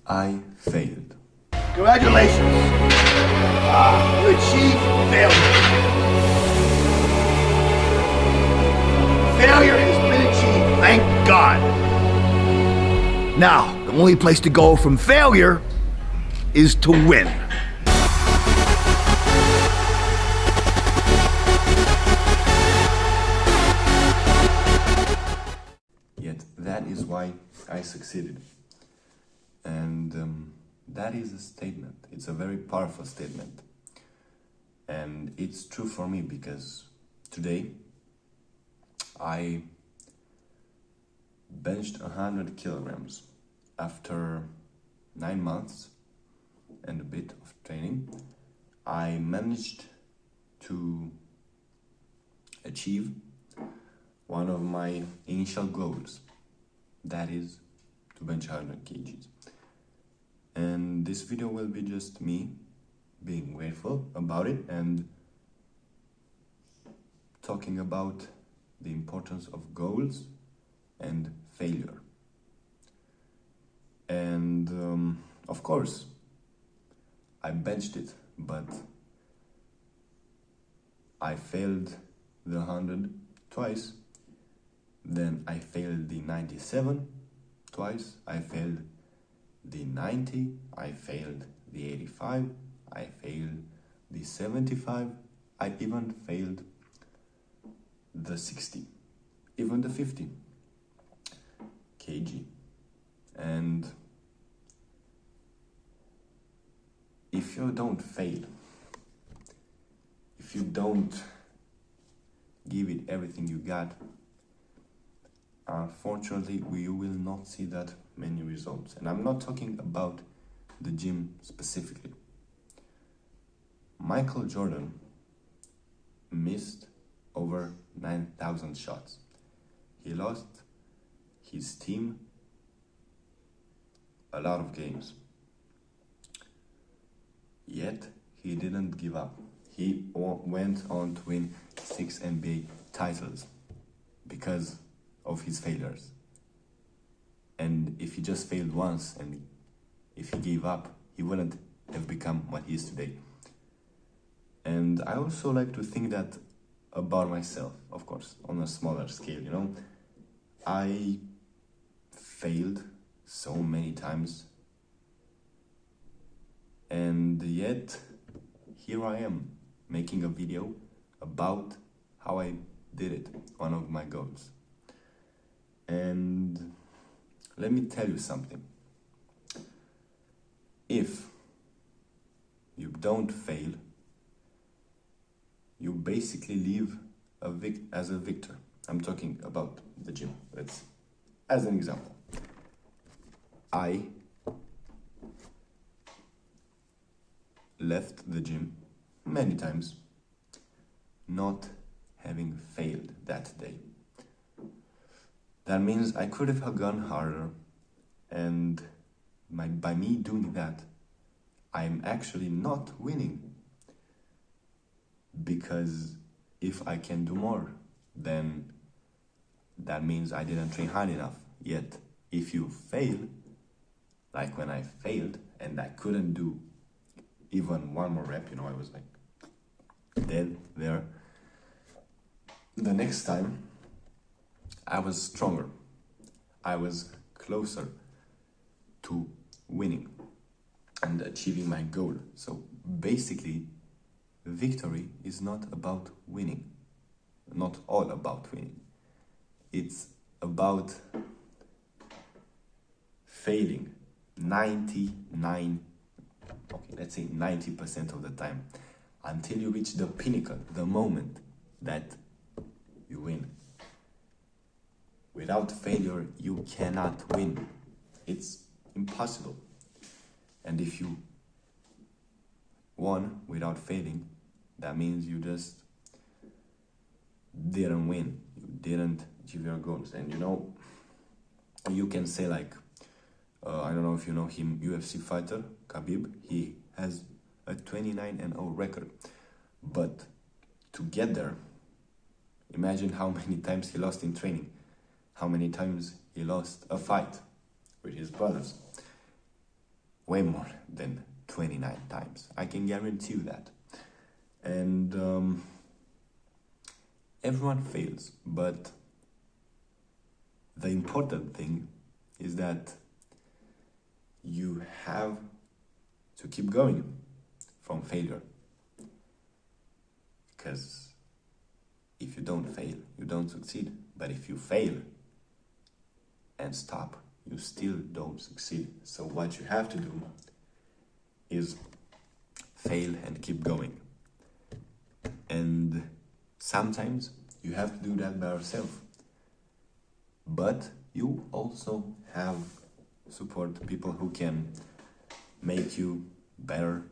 I failed. Congratulations. You achieved failure. Failure has been achieved, thank God. Now, the only place to go from failure is to win. Yet that is why I succeeded. And that is a statement. It's a very powerful statement. And it's true for me because today I benched 100 kilograms after 9 months and a bit of training. I managed to achieve one of my initial goals, that is to bench 100 kgs. And this video will be just me being grateful about it and talking about the importance of goals and failure. And of course, I benched it, but I failed the 100 twice. Then I failed the 97 twice. I failed the 90. I failed the 85. I failed the 75. I even failed the 60, even the 50 kg. And if you don't fail, if you don't give it everything you got, unfortunately you will not see that many results. And I'm not talking about the gym specifically. Michael Jordan missed over 9,000 shots. He lost his team a lot of games. Yet he didn't give up. He went on to win 6 NBA titles because of his failures. And if he just failed once and if he gave up, he wouldn't have become what he is today. And I also like to think that about myself, of course, on a smaller scale, you know. I failed so many times, and yet here I am making a video about how I did it, one of my goals. And let me tell you something. If you don't fail, you basically live as a victor. I'm talking about the gym. As an example, I left the gym many times not having failed that day. That means I could have gone harder, and by me doing that, I'm actually not winning. Because if I can do more, then that means I didn't train hard enough. Yet, if you fail, like when I failed and I couldn't do even one more rep, you know, I was like dead there. The next time, I was stronger. I was closer to winning and achieving my goal. So basically, victory is not about winning. Not all about winning. It's about failing 90% of the time until you reach the pinnacle, the moment that you win. Without failure, you cannot win. It's impossible. And if you won without failing, that means you just didn't win. You didn't achieve your goals. And you know, you can say like, I don't know if you know him, UFC fighter, Khabib, he has a 29-0 record. But to get there, imagine how many times he lost in training. How many times he lost a fight with his brothers. way more than 29 times. I can guarantee you that. And everyone fails, but the important thing is that you have to keep going from failure. Because if you don't fail, you don't succeed. But if you fail and stop, you still don't succeed. So what you have to do is fail and keep going. And sometimes you have to do that by yourself. But you also have support people who can make you better,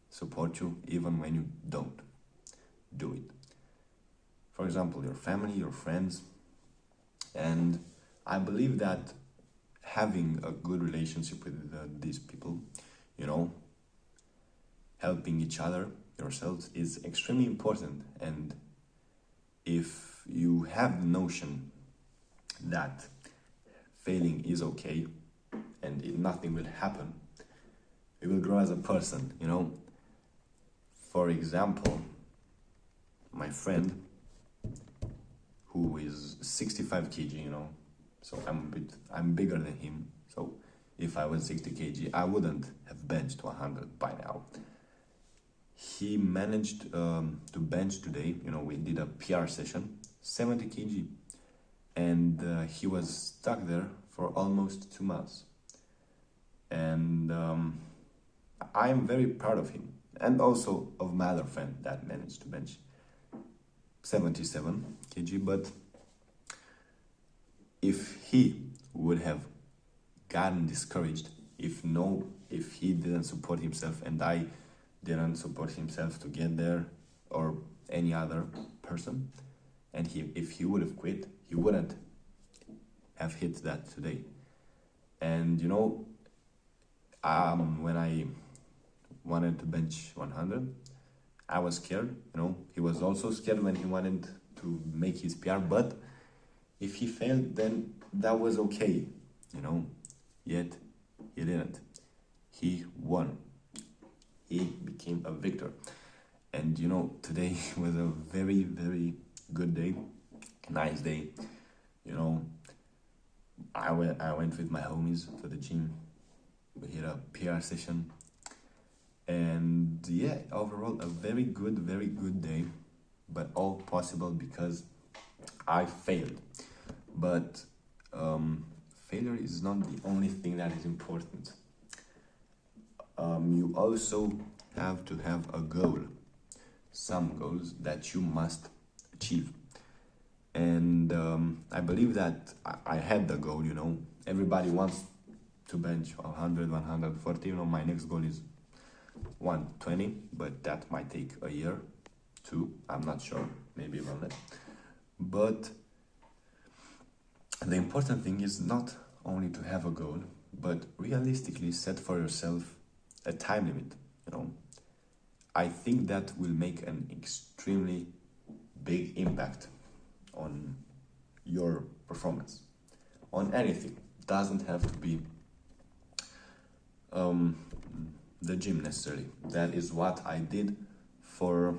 support you even when you don't do it. For example, your family, your friends. And I believe that having a good relationship with these people, helping each other, yourselves, is extremely important. And if you have the notion that failing is okay and nothing will happen, you will grow as a person, For example, my friend who is 65 kg, so I'm bigger than him. So if I was 60 kg, I wouldn't have benched 100 by now. He managed to bench today, we did a PR session, 70 kg. And he was stuck there for almost 2 months. And I'm very proud of him. And also of my other friend that managed to bench 77 kg. But if he would have gotten discouraged, if he didn't support himself and I didn't support himself to get there, or any other person, and if he would have quit, he wouldn't have hit that today. And when I wanted to bench 100, I was scared. He was also scared when he wanted to make his PR. But if he failed, then that was okay. Yet he didn't. He won. He became a victor. And today was a very, very good day, nice day. I went with my homies to the gym. We had a PR session, and overall a very good day, but all possible because I failed. But failure is not the only thing that is important. You also have to have a goal, some goals that you must achieve. And I believe that I had the goal, everybody wants to bench 100, 140, my next goal is 120, but that might take a year, 2, I'm not sure, maybe even less. But the important thing is not only to have a goal, but realistically set for yourself a time limit, I think that will make an extremely big impact on your performance, on anything. Doesn't have to be the gym necessarily. That is what I did for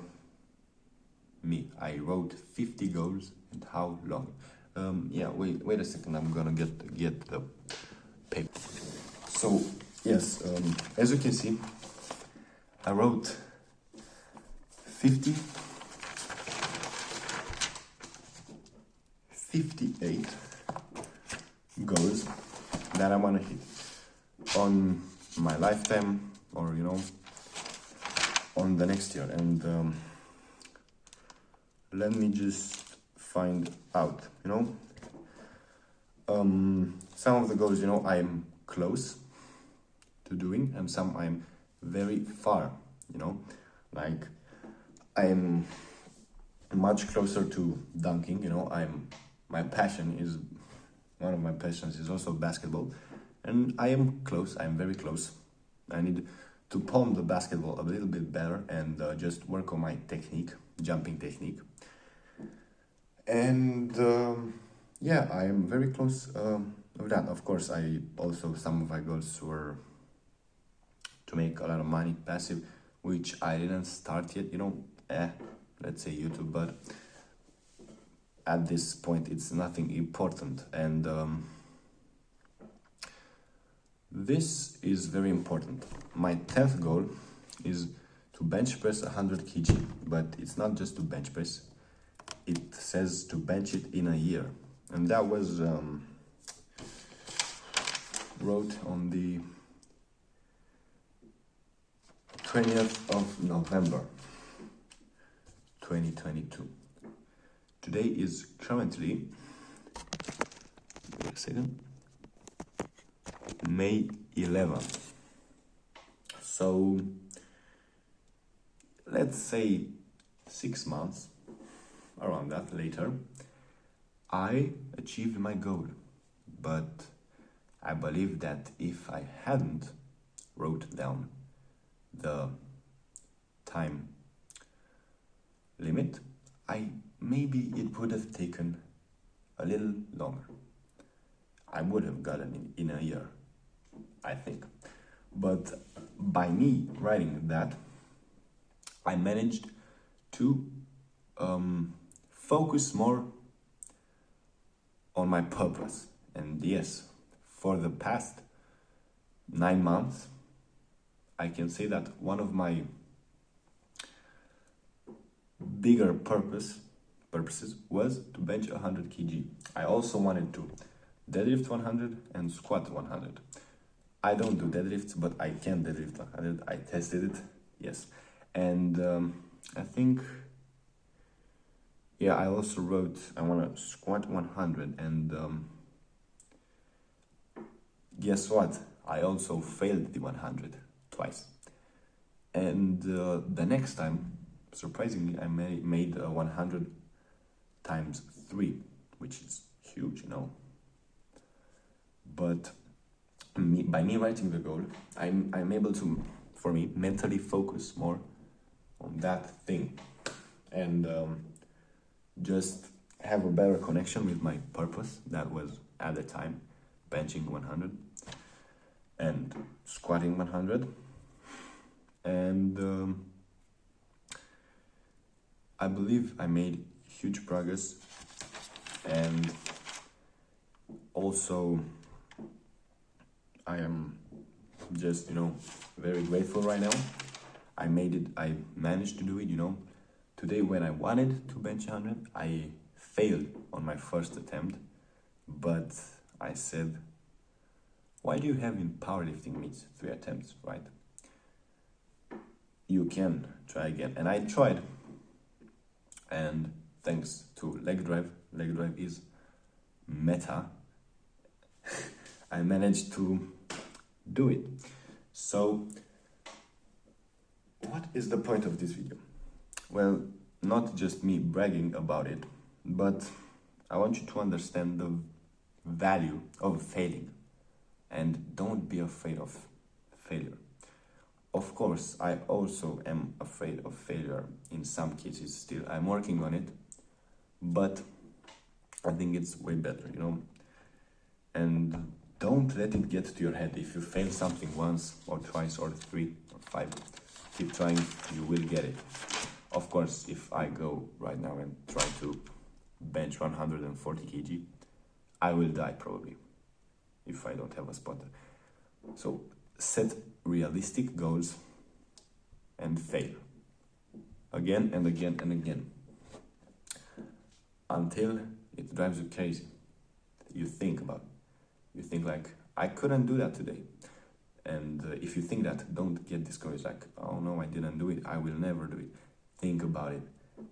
me. I wrote 50 goals. And how long? Wait a second, I'm gonna get the paper. So yes, as you can see, I wrote 58 goals that I want to hit on my lifetime, or on the next year. And let me just find out, some of the goals, I'm close to doing, and some I'm very far, like I'm much closer to dunking. One of my passions is also basketball, and I am close. I'm very close. I need to palm the basketball a little bit better and just work on my jumping technique. And I am very close with that. Of course, some of my goals were to make a lot of money passive, which I didn't start yet, let's say YouTube, but at this point it's nothing important. And this is very important. My 10th goal is to bench press 100 kg, but it's not just to bench press, it says to bench it in a year. And that was wrote on the 20th of November 2022. Today is currently, wait a second, May 11th. So let's say 6 months, around that later, I achieved my goal. But I believe that if I hadn't wrote down the time limit, maybe it would have taken a little longer. I would have gotten it in a year, I think. But by me writing that, I managed to focus more on my purpose. And yes, for the past 9 months, I can say that one of my bigger purposes was to bench 100 kg. I also wanted to deadlift 100 and squat 100. I don't do deadlifts, but I can deadlift 100. I tested it, yes. And I think, yeah, I also wrote I want to squat 100, and guess what? I also failed the 100 twice. And the next time, surprisingly, I made 100 times 3, which is huge, But by me writing the goal, I'm able to, for me, mentally focus more on that thing, and just have a better connection with my purpose. That was at the time benching 100 and squatting 100, and I believe I made huge progress. And also I am just very grateful right now. I managed to do it. Today, when I wanted to bench 100, I failed on my first attempt, but I said, why do you have in powerlifting meets 3 attempts, right? You can try again. And I tried, and thanks to leg drive is meta, I managed to do it. So what is the point of this video? Well, not just me bragging about it, but I want you to understand the value of failing, and don't be afraid of failure. Of course, I also am afraid of failure in some cases still. I'm working on it, but I think it's way better, And don't let it get to your head. If you fail something once or twice or 3 or 5, keep trying, you will get it. Of course, if I go right now and try to bench 140 kg, I will die probably if I don't have a spotter. So set realistic goals and fail again and again and again until it drives you crazy. You think about it. You think like, I couldn't do that today. And if you think that, don't get discouraged like, oh no, I didn't do it, I will never do it. Think about it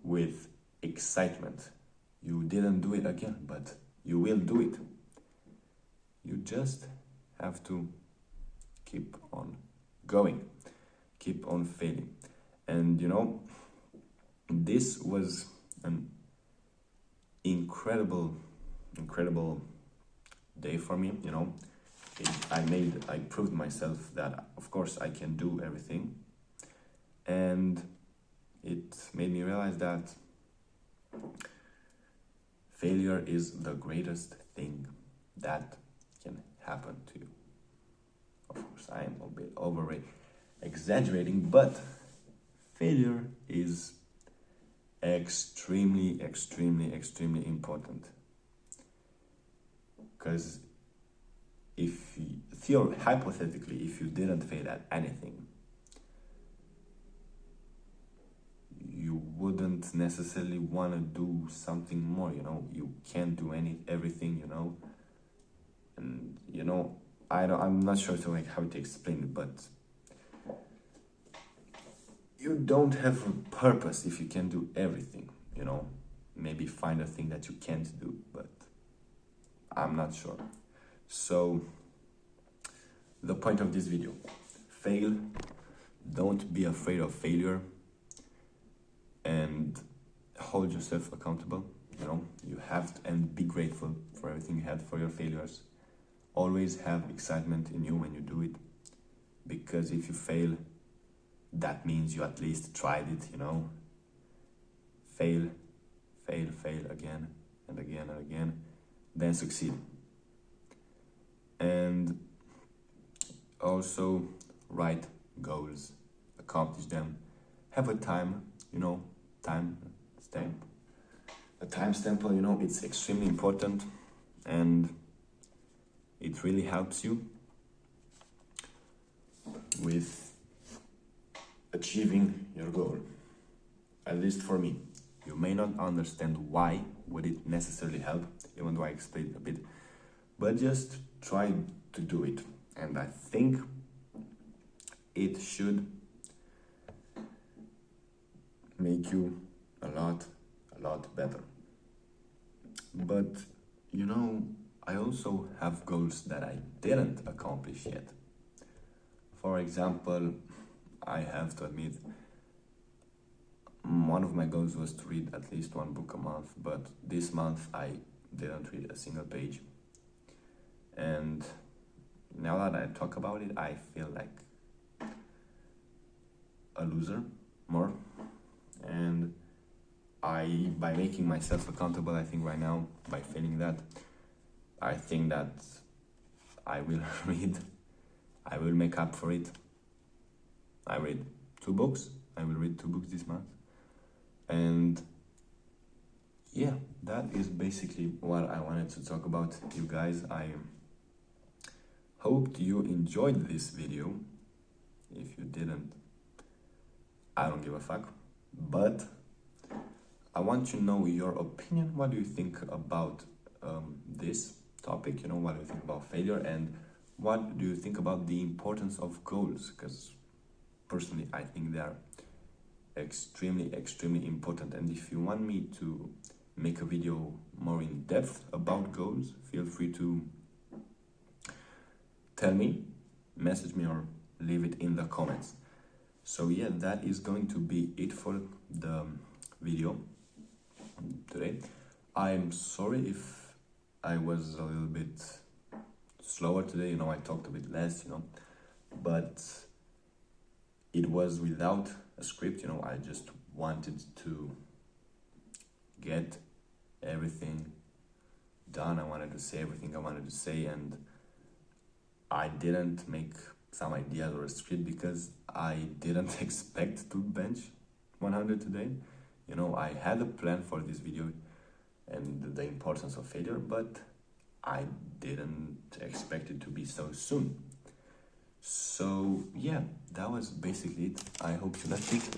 with excitement. You didn't do it again, but you will do it. You just have to keep on going, keep on failing. And this was an incredible day for me. I proved myself that of course I can do everything, and it made me realize that failure is the greatest thing that can happen to you. Of course, I am a bit overrated. exaggerating, but failure is extremely important. Because hypothetically, if you didn't fail at anything, you wouldn't necessarily want to do something more. You can't do everything. And I'm not sure to how to explain it, but you don't have a purpose if you can do everything. Maybe find a thing that you can't do, but I'm not sure. So the point of this video: fail. Don't be afraid of failure, and hold yourself accountable. You have to, and be grateful for everything you had, for your failures. Always have excitement in you when you do it, because if you fail, that means you at least tried it. Fail again and again and again, then succeed. And also write goals, accomplish them, have a time stamp. A timestamp, it's extremely important, and it really helps you with achieving your goal. At least for me. You may not understand why would it necessarily help, even though I explained a bit, but just try to do it, and I think it should make you a lot better. But I also have goals that I didn't accomplish yet. For example, I have to admit, one of my goals was to read at least one book a month, but this month I didn't read a single page. And now that I talk about it, I feel like a loser more. And by making myself accountable, I think right now, by failing that, I think that I will I will make up for it. I read 2 books. I will read 2 books this month. And yeah, that is basically what I wanted to talk about, you guys. I hope you enjoyed this video. If you didn't, I don't give a fuck. But I want to know your opinion. What do you think about this topic? What do you think about failure, and what do you think about the importance of goals? Because personally, I think they are extremely important. And if you want me to make a video more in depth about goals, feel free to tell me, message me, or leave it in the comments. So yeah, that is going to be it for the video today. I'm sorry if I was a little bit slower today. I talked a bit less, but it was without a script. I just wanted to get everything done. I wanted to say everything I wanted to say, and I didn't make some ideas or a script because I didn't expect to bench 100 today. I had a plan for this video and the importance of failure, but I didn't expect it to be so soon. So yeah, that was basically it. I hope you liked it.